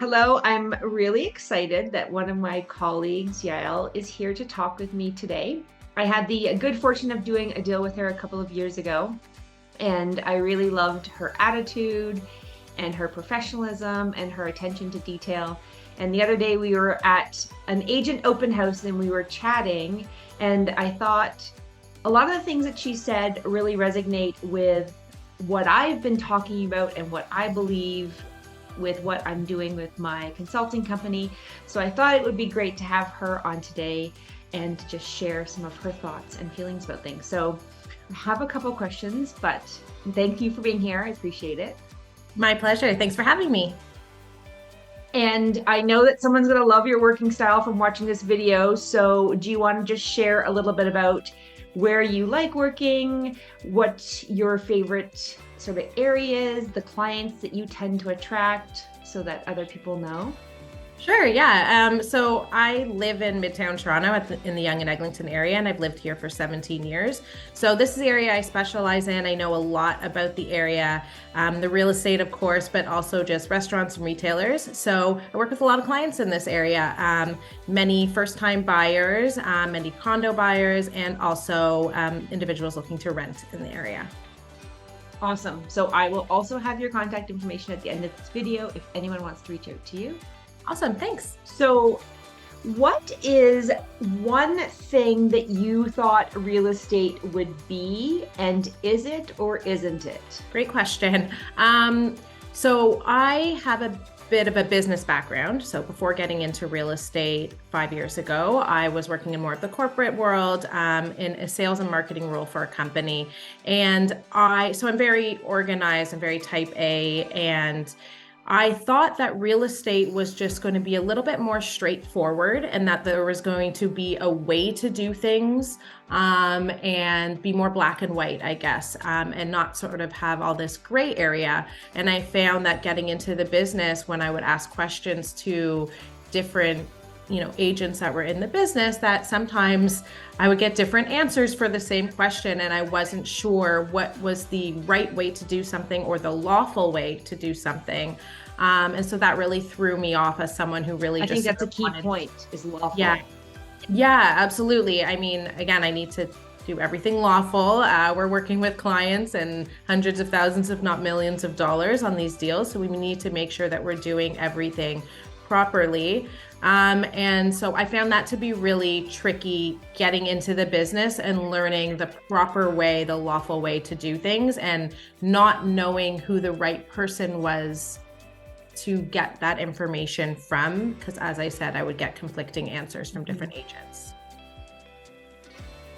Hello, I'm really excited that one of my colleagues, Yael, is here to talk with me today. I had the good fortune of doing a deal with her a couple of years ago, and I really loved her attitude and her professionalism and her attention to detail. And the other day we were at an agent open house and we were chatting, and I thought a lot of the things that she said really resonate with what I've been talking about and what I believe with what I'm doing with my consulting company. So I thought it would be great to have her on today and to just share some of her thoughts and feelings about things. So I have a couple questions, but thank you for being here. I appreciate it. My pleasure. Thanks for having me. And I know that someone's going to love your working style from watching this video. So do you want to just share a little bit about where you like working, what your favorite sort of areas, the clients that you tend to attract so that other people know? Sure, yeah. So I live in Midtown Toronto in the Yonge and Eglinton area, and I've lived here for 17 years. So this is the area I specialize in. I know a lot about the area, the real estate, of course, but also just restaurants and retailers. So I work with a lot of clients in this area, many first-time buyers, many condo buyers, and also individuals looking to rent in the area. Awesome. So I will also have your contact information at the end of this video if anyone wants to reach out to you. Awesome, thanks. So what is one thing that you thought real estate would be, and is it or isn't it? Great question. So I have a bit of a business background. So before getting into real estate 5 years ago, I was working in more of the corporate world, in a sales and marketing role for a company. And so I'm very organized and very type A, and I thought that real estate was just going to be a little bit more straightforward and that there was going to be a way to do things, and be more black and white, I guess, and not sort of have all this gray area. And I found that getting into the business, when I would ask questions to different agents that were in the business, that sometimes I would get different answers for the same question, and I wasn't sure what was the right way to do something or the lawful way to do something. And so that really threw me off as someone who really I think that's a key point, is lawful. Yeah, absolutely. I mean, again, I need to do everything lawful. We're working with clients and hundreds of thousands, if not millions of dollars on these deals. So we need to make sure that we're doing everything properly. And so I found that to be really tricky, getting into the business and learning the proper way, the lawful way to do things, and not knowing who the right person was to get that information from, because as I said, I would get conflicting answers from different agents.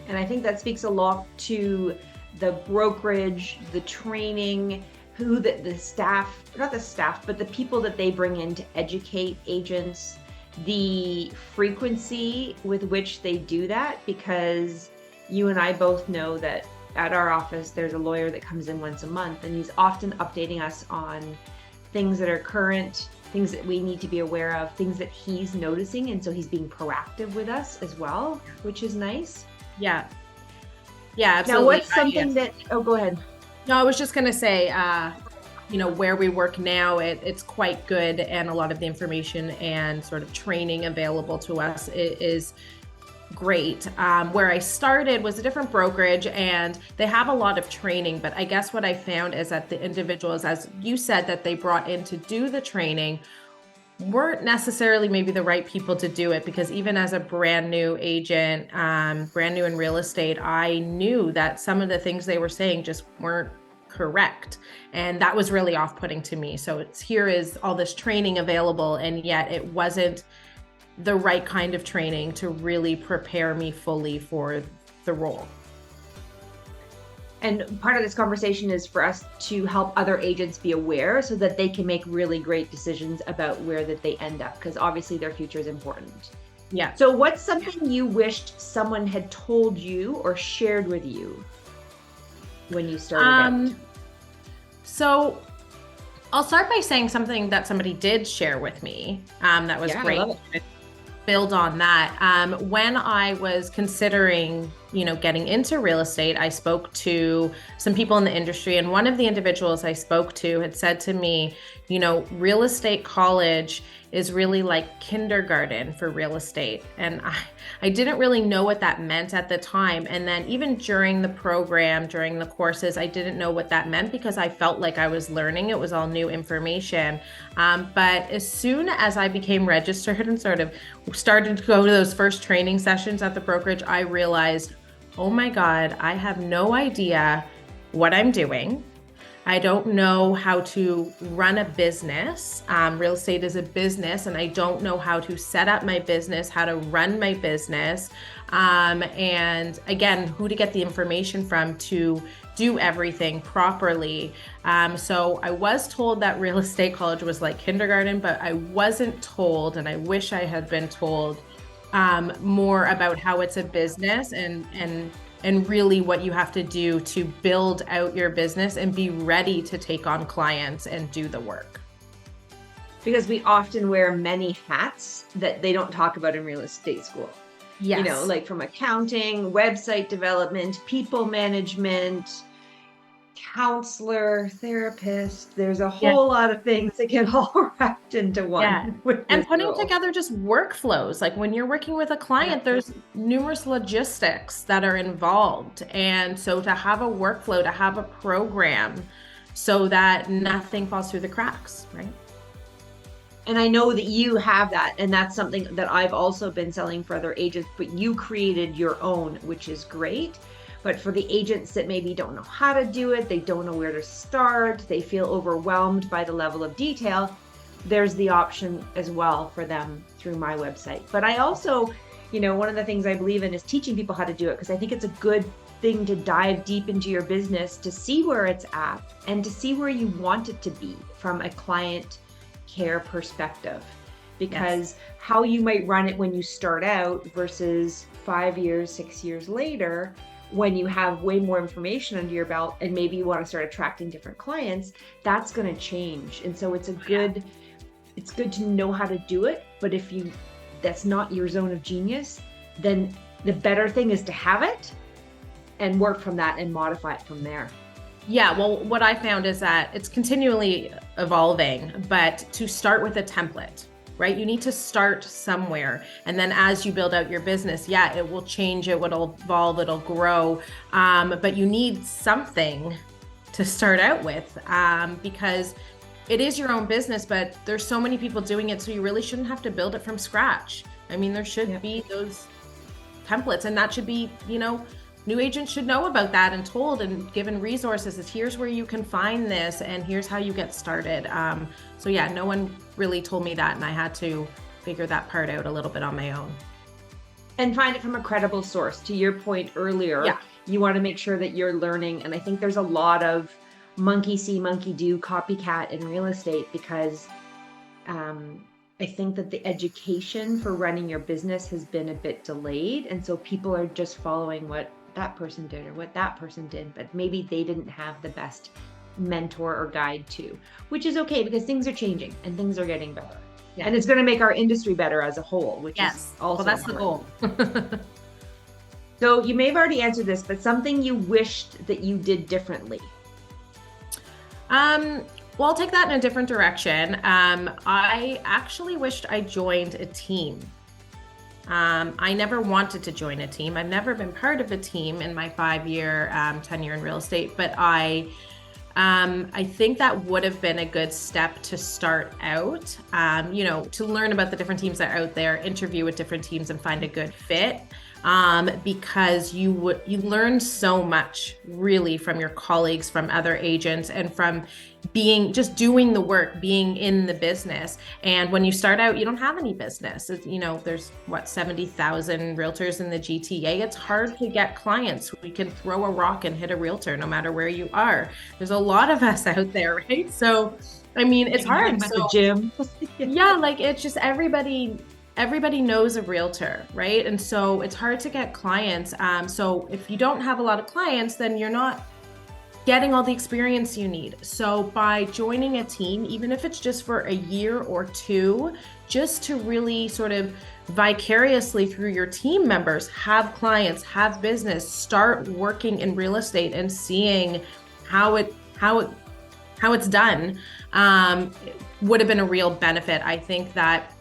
And I think that speaks a lot to the brokerage, the training, who the staff, not the staff, but the people that they bring in to educate agents, the frequency with which they do that, because you and I both know that at our office, there's a lawyer that comes in once a month, and he's often updating us on things that are current, things that we need to be aware of, things that he's noticing. And so he's being proactive with us as well, which is nice. Yeah, absolutely. Now, what's something go ahead. No, I was just going to say, where we work now, it's quite good. And a lot of the information and sort of training available to us is great. Where I started was a different brokerage, and they have a lot of training. But I guess what I found is that the individuals, as you said, that they brought in to do the training weren't necessarily maybe the right people to do it, because even as a brand new agent, brand new in real estate, I knew that some of the things they were saying just weren't correct. And that was really off-putting to me. So here is all this training available, and yet it wasn't the right kind of training to really prepare me fully for the role. And part of this conversation is for us to help other agents be aware so that they can make really great decisions about where that they end up, because obviously their future is important. Yeah. So what's something you wished someone had told you or shared with you when you started out? So I'll start by saying something that somebody did share with me, that was great. I love it. Build on that. When I was considering getting into real estate, I spoke to some people in the industry, and one of the individuals I spoke to had said to me, real estate college is really like kindergarten for real estate. And I didn't really know what that meant at the time. And then even during the program, during the courses, I didn't know what that meant because I felt like I was learning. It was all new information. But as soon as I became registered and sort of started to go to those first training sessions at the brokerage, I realized, oh my God, I have no idea what I'm doing. I don't know how to run a business. Real estate is a business, and I don't know how to set up my business, how to run my business. And again, who to get the information from to do everything properly. So I was told that real estate college was like kindergarten, but I wasn't told, and I wish I had been told more about how it's a business and really what you have to do to build out your business and be ready to take on clients and do the work. Because we often wear many hats that they don't talk about in real estate school. Yes. Like from accounting, website development, people management, counselor, therapist. There's a whole lot of things that get all wrapped into one. Yeah. And putting together just workflows. Like when you're working with a client, there's numerous logistics that are involved. And so to have a workflow, to have a program so that nothing falls through the cracks, right? And I know that you have that, and that's something that I've also been selling for other agents, but you created your own, which is great. But for the agents that maybe don't know how to do it, they don't know where to start, they feel overwhelmed by the level of detail, there's the option as well for them through my website. But I also, one of the things I believe in is teaching people how to do it, because I think it's a good thing to dive deep into your business to see where it's at and to see where you want it to be from a client care perspective. Because how you might run it when you start out versus 5 years, 6 years later, when you have way more information under your belt and maybe you want to start attracting different clients, that's going to change. And so it's good to know how to do it. But if that's not your zone of genius, then the better thing is to have it and work from that and modify it from there. Yeah, well, what I found is that it's continually evolving, but to start with a template, right? You need to start somewhere. And then as you build out your business, it will change, it will evolve, it'll grow. But you need something to start out with because it is your own business, but there's so many people doing it. So you really shouldn't have to build it from scratch. I mean, there should be those templates, and that should be, new agents should know about that and told and given resources as here's where you can find this and here's how you get started. So no one really told me that, and I had to figure that part out a little bit on my own. And find it from a credible source. To your point earlier, you want to make sure that you're learning. And I think there's a lot of monkey see, monkey do, copycat in real estate because I think that the education for running your business has been a bit delayed. And so people are just following what that person did or what that person did, but maybe they didn't have the best mentor or guide to, which is okay because things are changing and things are getting better. And it's going to make our industry better as a whole, which is also that's important. The goal. So you may have already answered this, but something you wished that you did differently. Well, I'll take that in a different direction. I actually wished I joined a team. I never wanted to join a team. I've never been part of a team in my 5-year tenure in real estate, but I think that would have been a good step to start out, to learn about the different teams that are out there, interview with different teams and find a good fit. Because you learn so much really from your colleagues, from other agents, and from just doing the work, being in the business. And when you start out, you don't have any business. There's 70,000 realtors in the GTA. It's hard to get clients. We can throw a rock and hit a realtor no matter where you are. There's a lot of us out there, right? So, I mean, it's hard. So, the gym. It's just everybody knows a realtor, right? And so it's hard to get clients. So if you don't have a lot of clients, then you're not getting all the experience you need. So by joining a team, even if it's just for a year or two, just to really sort of vicariously through your team members, have clients, have business, start working in real estate and seeing how it's done, would have been a real benefit. I think that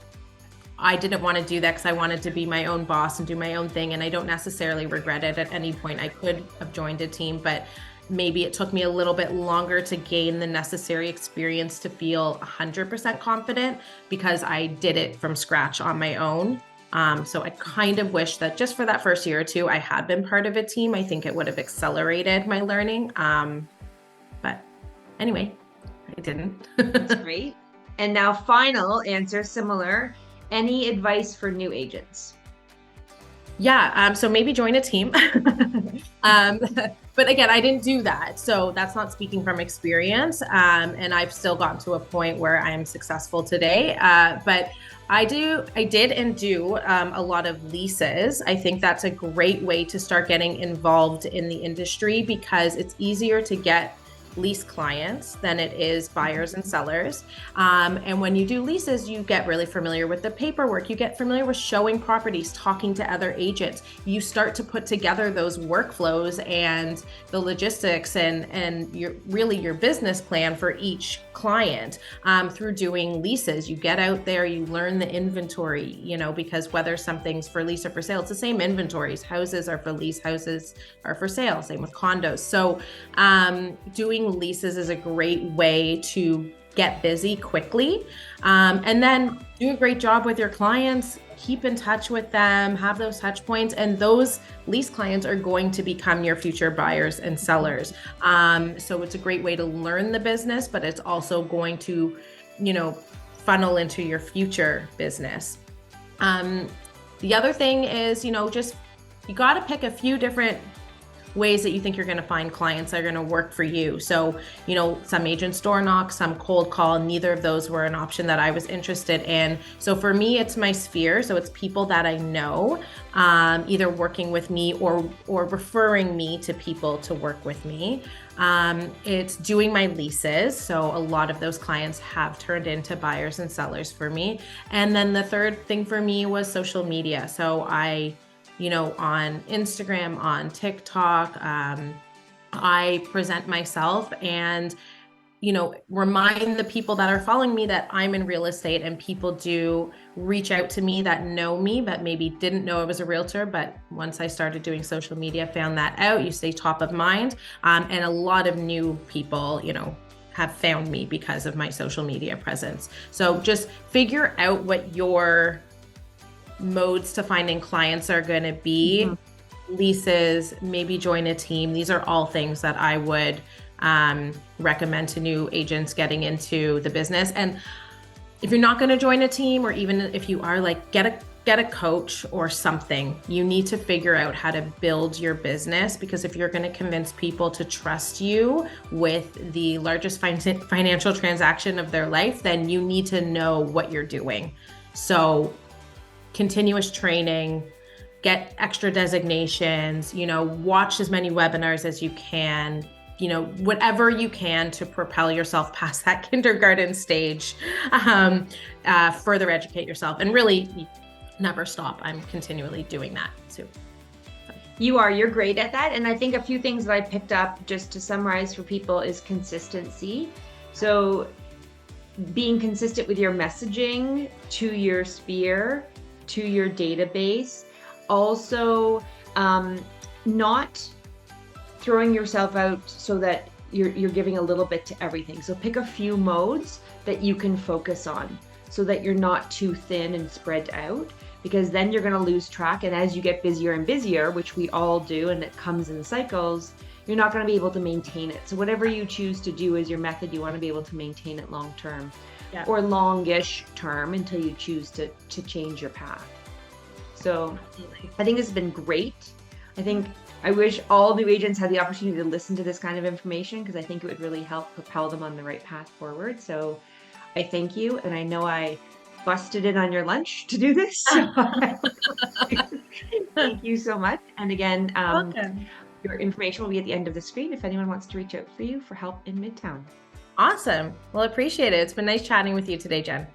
I didn't want to do that because I wanted to be my own boss and do my own thing. And I don't necessarily regret it at any point. I could have joined a team, but maybe it took me a little bit longer to gain the necessary experience to feel 100% confident because I did it from scratch on my own. So I kind of wish that just for that first year or two, I had been part of a team. I think it would have accelerated my learning. But anyway, I didn't. That's great. And now final answer, similar. Any advice for new agents? Yeah, so maybe join a team. But again, I didn't do that. So that's not speaking from experience. And I've still gotten to a point where I am successful today. But I did and do a lot of leases. I think that's a great way to start getting involved in the industry because it's easier to get lease clients than it is buyers and sellers. And when you do leases, you get really familiar with the paperwork. You get familiar with showing properties, talking to other agents. You start to put together those workflows and the logistics and your business plan for each client through doing leases. You get out there, you learn the inventory, because whether something's for lease or for sale, it's the same inventories. Houses are for lease, houses are for sale, same with condos. So doing leases is a great way to get busy quickly, and then do a great job with your clients. Keep in touch with them, have those touch points, and those lease clients are going to become your future buyers and sellers. So it's a great way to learn the business, but it's also going to, funnel into your future business. The other thing is, just you got to pick a few different ways that you think you're going to find clients that are going to work for you. So, some agents door knock, some cold call. Neither of those were an option that I was interested in. So for me, it's my sphere. So it's people that I know, either working with me or referring me to people to work with me. It's doing my leases. So a lot of those clients have turned into buyers and sellers for me. And then the third thing for me was social media. So on Instagram, on TikTok, I present myself and, remind the people that are following me that I'm in real estate, and people do reach out to me that know me, but maybe didn't know I was a realtor. But once I started doing social media, found that out, you stay top of mind. And a lot of new people, have found me because of my social media presence. So just figure out what your modes to finding clients are going to be. Leases, maybe join a team. These are all things that I would recommend to new agents getting into the business. And if you're not going to join a team, or even if you are, get a coach or something. You need to figure out how to build your business, because if you're going to convince people to trust you with the largest financial transaction of their life, then you need to know what you're doing. So continuous training, get extra designations, watch as many webinars as you can, whatever you can to propel yourself past that kindergarten stage, further educate yourself, and really never stop. I'm continually doing that too. You're great at that. And I think a few things that I picked up, just to summarize for people, is consistency. So being consistent with your messaging to your sphere, to your database. Also, not throwing yourself out so that you're giving a little bit to everything. So pick a few modes that you can focus on so that you're not too thin and spread out, because then you're going to lose track. And as you get busier and busier, which we all do, and it comes in cycles, you're not going to be able to maintain it. So whatever you choose to do as your method, you want to be able to maintain it long term. Yeah. Or longish term until you choose to change your path. So I think this has been great. I wish all new agents had the opportunity to listen to this kind of information, because I think it would really help propel them on the right path forward. So I thank you. And I know I busted in on your lunch to do this. So thank you so much. And again, your information will be at the end of the screen if anyone wants to reach out for you for help in Midtown. Awesome. Well, appreciate it. It's been nice chatting with you today, Jen.